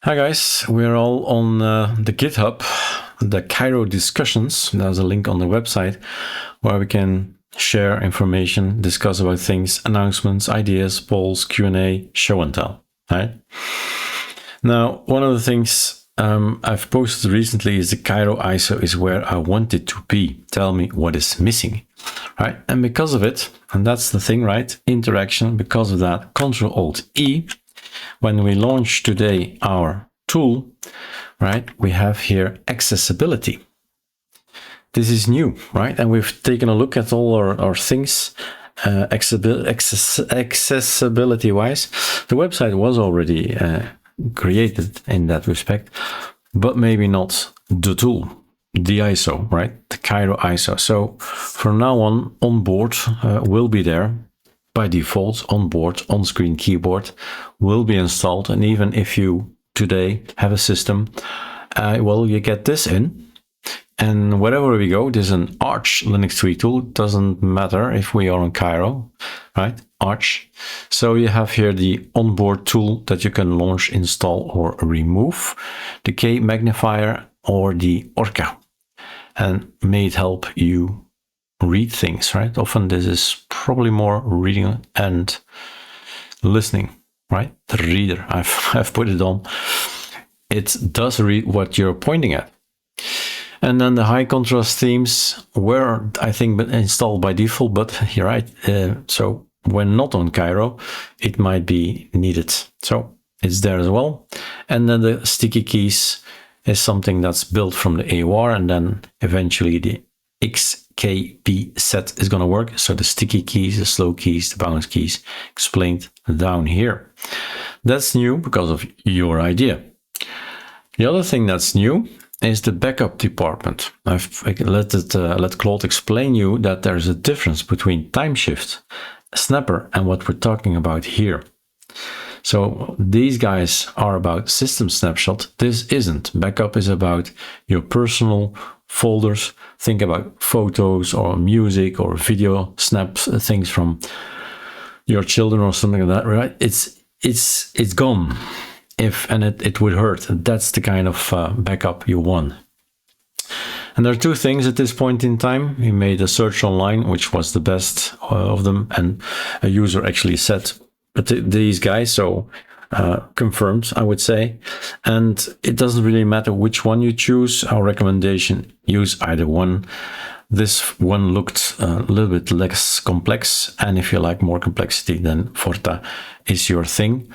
Hi guys, we're all on the GitHub, the Kiro Discussions. There's a link on the website where we can share information, discuss about things, announcements, ideas, polls, Q&A, show and tell, right? Now, one of the things I've posted recently is the Kiro ISO is where I want it to be. Tell me what is missing, right? And because of it, and that's the thing, right? Interaction, because of that, Ctrl-Alt-E. When we launch today our tool, right, we have here accessibility. This is new, right? And we've taken a look at all our things accessibility-wise. The website was already created in that respect, but maybe not the tool, the ISO, right? The Kiro ISO. So from now on board will be there. By default, onboard, on-screen keyboard will be installed. And even if you today have a system, well, you get this in. And wherever we go, there's an ArchLinux Tweak Tool. Doesn't matter if we are on Kiro, right? Arch. So you have here the onboard tool that you can launch, install, or remove. The K magnifier or the Orca. And may it help you read things, right? Often this is probably more reading and listening, right? The reader, I've put it on. It does read what you're pointing at. And then the high contrast themes were, I think, installed by default, but you're right. So when not on Kiro, it might be needed. So it's there as well. And then the sticky keys is something that's built from the AOR, and then eventually the XKB set is going to work. So the sticky keys, the slow keys, the bounce keys explained down here. That's new because of your idea. The other thing that's new is the backup department. I've let Claude explain you that there's a difference between Timeshift, Snapper, and what we're talking about here. So these guys are about system snapshot. This isn't. Backup is about your personal folders. Think about photos or music or video snaps, things from your children or something like that, right? It's gone. It would hurt. That's the kind of backup you want. And there are two things at this point in time. We made a search online, which was the best of them, and a user actually said, but these guys, so confirmed, I would say. And it doesn't really matter which one you choose. Our recommendation, use either one. This one looked a little bit less complex. And if you like more complexity, then Forta is your thing.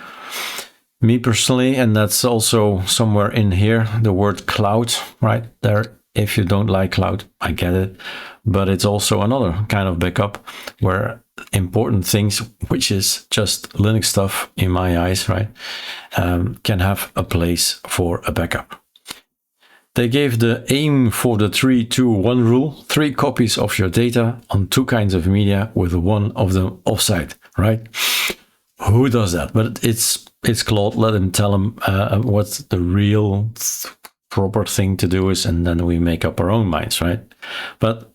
Me personally, and that's also somewhere in here, the word cloud, right there. If you don't like cloud, I get it. But it's also another kind of backup where important things, which is just Linux stuff in my eyes, right, can have a place for a backup. They gave the aim for the 3-2-1 rule, 3 copies of your data on 2 kinds of media with one of them offsite, right? Who does that? But it's Claude. Let him tell him what the real proper thing to do is, and then we make up our own minds, right? But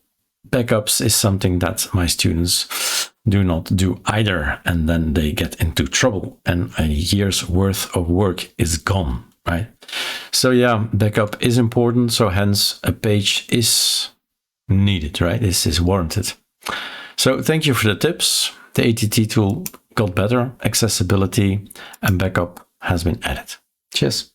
backups is something that my students do not do either, and then they get into trouble and a year's worth of work is gone, right? So yeah, backup is important, so hence a page is needed, right? This is warranted. So thank you for the tips. The ATT tool got better, accessibility and backup has been added. Cheers.